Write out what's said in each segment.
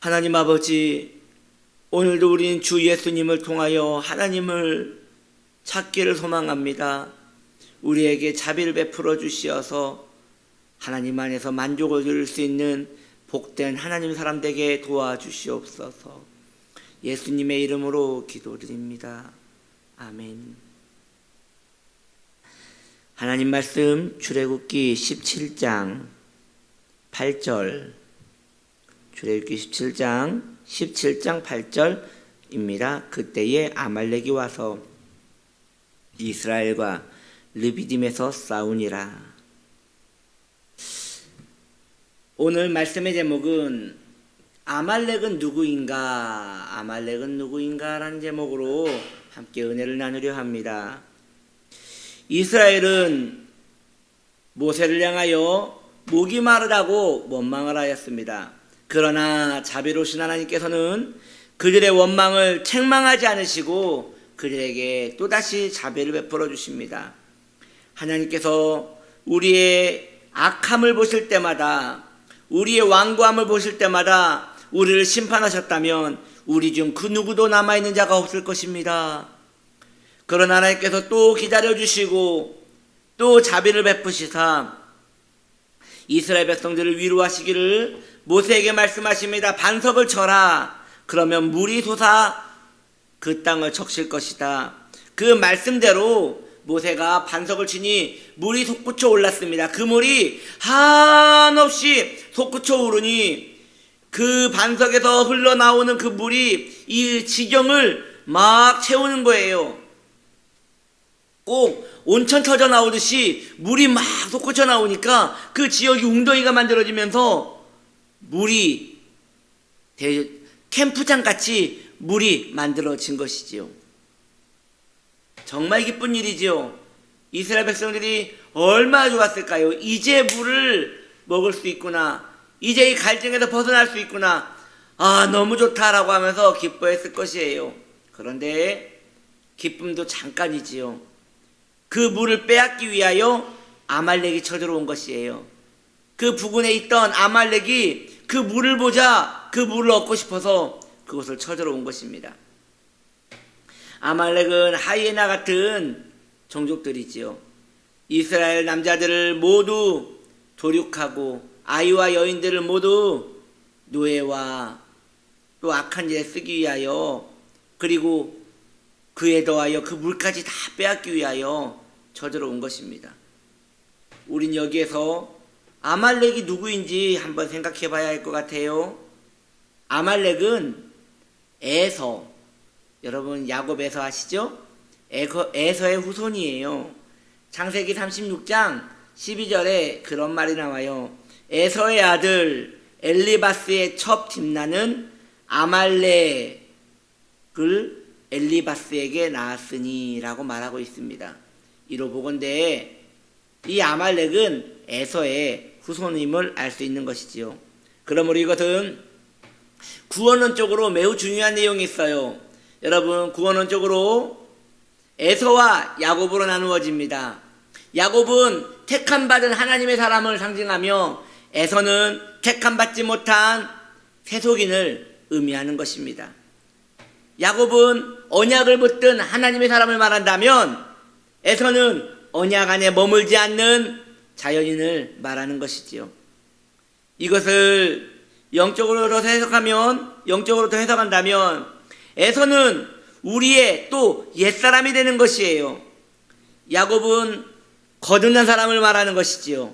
하나님 아버지, 오늘도 우리는 주 예수님을 통하여 하나님을 찾기를 소망합니다. 우리에게 자비를 베풀어 주시어서 하나님 안에서 만족을 누릴 수 있는 복된 하나님 사람 되게 도와주시옵소서. 예수님의 이름으로 기도드립니다. 아멘. 하나님 말씀 출애굽기 17장 8절, 출애굽기 17장 8절입니다. 그때에 아말렉이 와서 이스라엘과 르비딤에서 싸우니라. 오늘 말씀의 제목은 아말렉은 누구인가? 아말렉은 누구인가라는 제목으로 함께 은혜를 나누려 합니다. 이스라엘은 모세를 향하여 목이 마르다고 원망을 하였습니다. 그러나 자비로우신 하나님께서는 그들의 원망을 책망하지 않으시고 그들에게 또다시 자비를 베풀어 주십니다. 하나님께서 우리의 악함을 보실 때마다, 우리의 완고함을 보실 때마다 우리를 심판하셨다면 우리 중 그 누구도 남아있는 자가 없을 것입니다. 그러나 하나님께서 또 기다려주시고 또 자비를 베푸시사 이스라엘 백성들을 위로하시기를 모세에게 말씀하십니다. 반석을 쳐라. 그러면 물이 솟아 그 땅을 적실 것이다. 그 말씀대로 모세가 반석을 치니 물이 솟구쳐 올랐습니다. 그 물이 한없이 솟구쳐 오르니 그 반석에서 흘러나오는 그 물이 이 지경을 막 채우는 거예요. 꼭 온천 터져 나오듯이 물이 막 솟구쳐 나오니까 그 지역이 웅덩이가 만들어지면서 물이 캠프장 같이 물이 만들어진 것이지요. 정말 기쁜 일이지요. 이스라엘 백성들이 얼마나 좋았을까요? 이제 물을 먹을 수 있구나. 이제 이 갈증에서 벗어날 수 있구나. 아, 너무 좋다라고 하면서 기뻐했을 것이에요. 그런데 기쁨도 잠깐이지요. 그 물을 빼앗기 위하여 아말렉이 쳐들어온 것이에요. 그 부근에 있던 아말렉이 그 물을 보자 그 물을 얻고 싶어서 그곳을 쳐들어온 것입니다. 아말렉은 하이에나 같은 종족들이지요. 이스라엘 남자들을 모두 도륙하고 아이와 여인들을 모두 노예와 또 악한 일에 쓰기 위하여, 그리고 그에 더하여 그 물까지 다 빼앗기 위하여 쳐들어온 것입니다. 우린 여기에서 아말렉이 누구인지 한번 생각해 봐야 할 것 같아요. 아말렉은 에서, 여러분 야곱 에서 아시죠? 에서의 후손이에요. 창세기 36장 12절에 그런 말이 나와요. 에서의 아들 엘리바스의 첩 딥나는 아말렉을 엘리바스에게 낳았으니 라고 말하고 있습니다. 이로 보건대 이 아말렉은 에서의 후손임을 알 수 있는 것이지요. 그러므로 이것은 구원론적으로 매우 중요한 내용이 있어요. 여러분, 구원론적으로 에서와 야곱으로 나누어집니다. 야곱은 택함받은 하나님의 사람을 상징하며 에서는 택함받지 못한 세속인을 의미하는 것입니다. 야곱은 언약을 붙든 하나님의 사람을 말한다면 에서는 언약 안에 머물지 않는 자연인을 말하는 것이지요. 이것을 영적으로 더 해석한다면 에서는 우리의 또 옛사람이 되는 것이에요. 야곱은 거듭난 사람을 말하는 것이지요.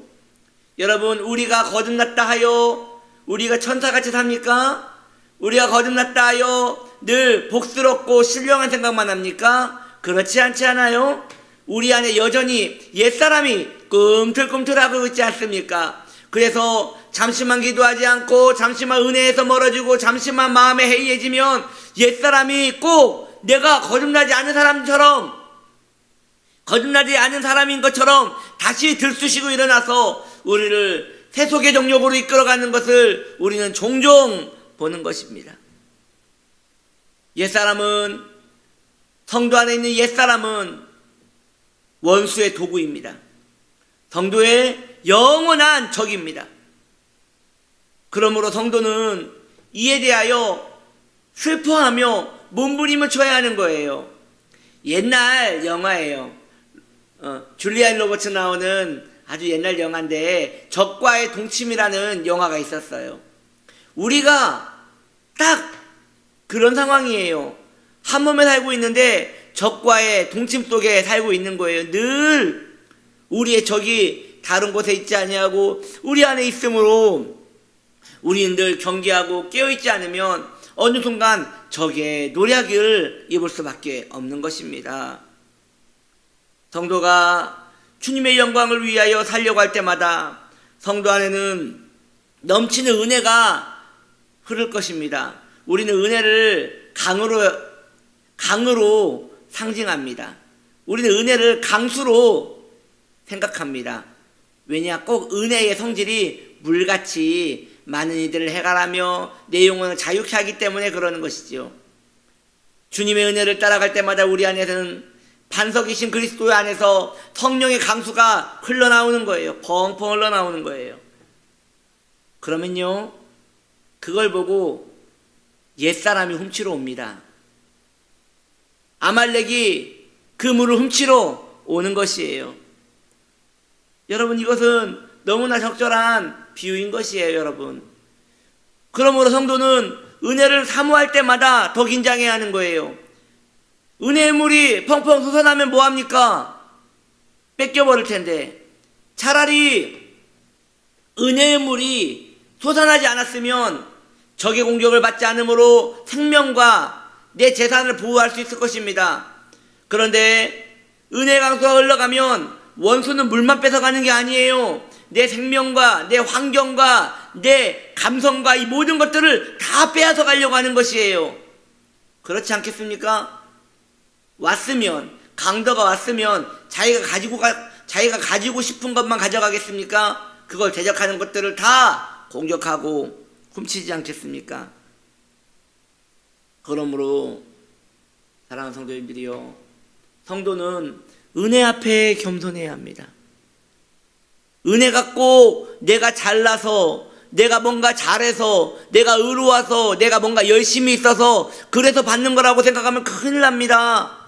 여러분, 우리가 거듭났다 하여 우리가 천사같이 삽니까? 우리가 거듭났다 하여 늘 복스럽고 신령한 생각만 합니까? 그렇지 않지 않아요? 우리 안에 여전히 옛사람이 꿈틀꿈틀하고 있지 않습니까? 그래서 잠시만 기도하지 않고 잠시만 은혜에서 멀어지고 잠시만 마음에 해이해지면 옛사람이 꼭 내가 거듭나지 않은 사람인 것처럼 다시 들쑤시고 일어나서 우리를 세속의 정욕으로 이끌어가는 것을 우리는 종종 보는 것입니다. 옛사람은, 성도 안에 있는 옛사람은 원수의 도구입니다. 성도의 영원한 적입니다. 그러므로 성도는 이에 대하여 슬퍼하며 몸부림을 쳐야 하는 거예요. 옛날 영화예요. 줄리안 로버츠 나오는 아주 옛날 영화인데 적과의 동침이라는 영화가 있었어요. 우리가 딱 그런 상황이에요. 한 몸에 살고 있는데 적과의 동침 속에 살고 있는 거예요. 늘 우리의 적이 다른 곳에 있지 아니하고 우리 안에 있으므로 우리는 늘 경계하고 깨어있지 않으면 어느 순간 적의 노략을 입을 수밖에 없는 것입니다. 성도가 주님의 영광을 위하여 살려고 할 때마다 성도 안에는 넘치는 은혜가 흐를 것입니다. 우리는 은혜를 강으로 상징합니다. 우리는 은혜를 강수로 생각합니다. 왜냐? 꼭 은혜의 성질이 물같이 많은 이들을 해갈하며 내 영혼을 자유케 하기 때문에 그러는 것이지요. 주님의 은혜를 따라갈 때마다 우리 안에서는 반석이신 그리스도 안에서 성령의 강수가 흘러나오는 거예요. 펑펑 흘러나오는 거예요. 그러면요, 그걸 보고 옛사람이 훔치러 옵니다. 아말렉이 그 물을 훔치러 오는 것이에요. 여러분, 이것은 너무나 적절한 비유인 것이에요, 여러분. 그러므로 성도는 은혜를 사모할 때마다 더 긴장해야 하는 거예요. 은혜의 물이 펑펑 솟아나면 뭐합니까? 뺏겨버릴 텐데, 차라리 은혜의 물이 솟아나지 않았으면 적의 공격을 받지 않으므로 생명과 내 재산을 보호할 수 있을 것입니다. 그런데 은혜의 강수가 흘러가면 원수는 물만 뺏어가는 게 아니에요. 내 생명과 내 환경과 내 감성과 이 모든 것들을 다 빼앗아 가려고 하는 것이에요. 그렇지 않겠습니까? 강도가 왔으면 자기가 가지고 싶은 것만 가져가겠습니까? 그걸 대적하는 것들을 다 공격하고 훔치지 않겠습니까? 그러므로 사랑하는 성도님들이요, 성도는 은혜 앞에 겸손해야 합니다. 은혜가 꼭 내가 잘나서, 내가 뭔가 잘해서, 내가 의로워서, 내가 뭔가 열심히 있어서 그래서 받는 거라고 생각하면 큰일 납니다.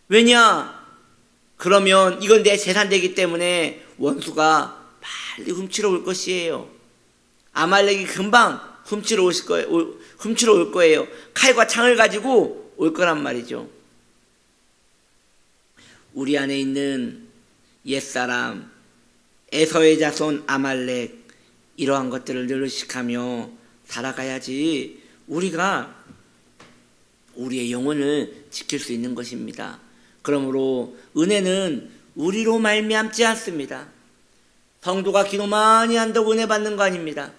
왜냐? 그러면 이건 내 재산되기 때문에 원수가 빨리 훔치러 올 것이에요. 아말렉이 금방 훔치러 올 거예요. 칼과 창을 가지고 올 거란 말이죠. 우리 안에 있는 옛사람, 에서의 자손 아말렉, 이러한 것들을 늘 의식하며 살아가야지 우리가 우리의 영혼을 지킬 수 있는 것입니다. 그러므로 은혜는 우리로 말미암지 않습니다. 성도가 기도 많이 한다고 은혜 받는 거 아닙니다.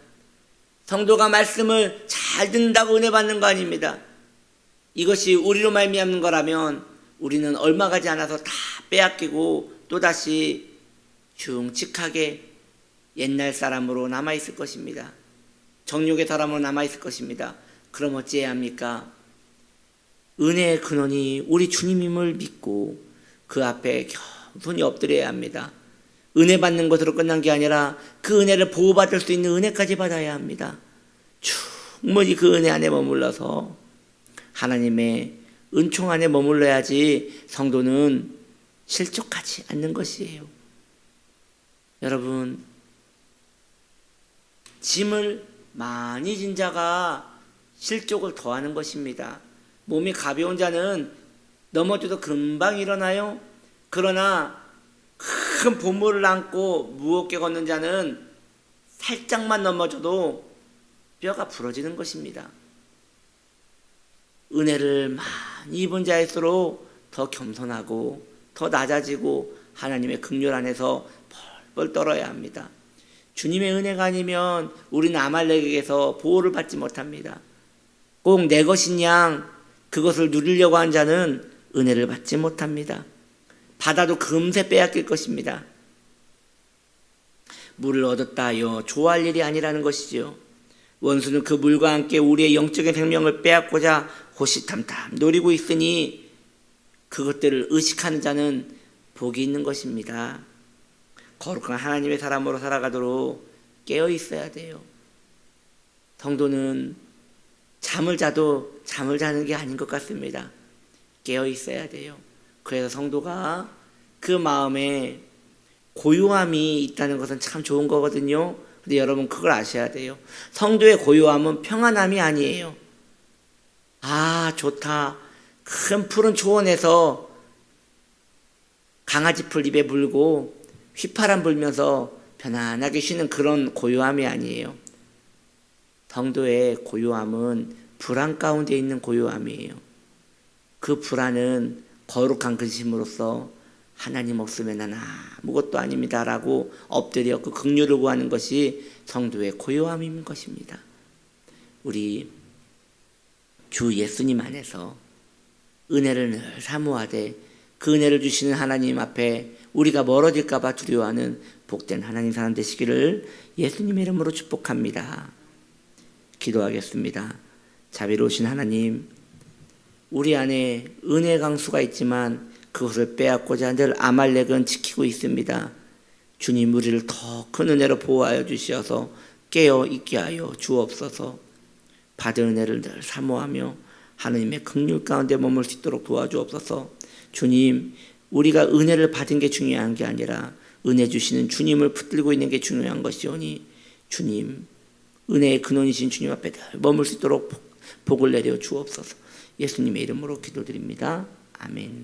성도가 말씀을 잘 듣는다고 은혜 받는 거 아닙니다. 이것이 우리로 말미암는 거라면 우리는 얼마 가지 않아서 다 빼앗기고 또다시 흉측하게 옛날 사람으로 남아있을 것입니다. 정욕의 사람으로 남아있을 것입니다. 그럼 어찌해야 합니까? 은혜의 근원이 우리 주님임을 믿고 그 앞에 겸손히 엎드려야 합니다. 은혜 받는 것으로 끝난 게 아니라 그 은혜를 보호받을 수 있는 은혜까지 받아야 합니다. 충분히 그 은혜 안에 머물러서 하나님의 은총 안에 머물러야지 성도는 실족하지 않는 것이에요. 여러분, 짐을 많이 진 자가 실족을 더하는 것입니다. 몸이 가벼운 자는 넘어져도 금방 일어나요. 그러나 큰 보물을 안고 무겁게 걷는 자는 살짝만 넘어져도 뼈가 부러지는 것입니다. 은혜를 많이 입은 자일수록 더 겸손하고 더 낮아지고 하나님의 긍휼 안에서 펄펄 떨어야 합니다. 주님의 은혜가 아니면 우리는 아말렉에게서 보호를 받지 못합니다. 꼭 내 것인 양 그것을 누리려고 한 자는 은혜를 받지 못합니다. 받아도 금세 빼앗길 것입니다. 물을 얻었다 하여 좋아할 일이 아니라는 것이지요. 원수는 그 물과 함께 우리의 영적인 생명을 빼앗고자 호시탐탐 노리고 있으니 그것들을 의식하는 자는 복이 있는 것입니다. 거룩한 하나님의 사람으로 살아가도록 깨어 있어야 돼요. 성도는 잠을 자도 잠을 자는 게 아닌 것 같습니다. 깨어 있어야 돼요. 그래서 성도가 그 마음에 고요함이 있다는 것은 참 좋은 거거든요. 근데 여러분 그걸 아셔야 돼요. 성도의 고요함은 평안함이 아니에요. 아, 좋다. 큰 푸른 초원에서 강아지 풀 입에 물고 휘파람 불면서 편안하게 쉬는 그런 고요함이 아니에요. 성도의 고요함은 불안 가운데 있는 고요함이에요. 그 불안은 거룩한 근심으로써 하나님 없으면 나는 아무것도 아닙니다라고 엎드려 그 긍휼을 구하는 것이 성도의 고요함인 것입니다. 우리 주 예수님 안에서 은혜를 늘 사모하되 그 은혜를 주시는 하나님 앞에 우리가 멀어질까 봐 두려워하는 복된 하나님 사람 되시기를 예수님의 이름으로 축복합니다. 기도하겠습니다. 자비로우신 하나님, 우리 안에 은혜 강수가 있지만 그것을 빼앗고자 늘 아말렉은 지키고 있습니다. 주님, 우리를 더 큰 은혜로 보호하여 주시어서 깨어 있게 하여 주옵소서. 받은 은혜를 늘 사모하며 하나님의 긍휼 가운데 머물 수 있도록 도와주옵소서. 주님, 우리가 은혜를 받은 게 중요한 게 아니라 은혜 주시는 주님을 붙들고 있는 게 중요한 것이오니 주님, 은혜의 근원이신 주님 앞에 늘 머물 수 있도록 복을 내려 주옵소서. 예수님의 이름으로 기도드립니다. 아멘.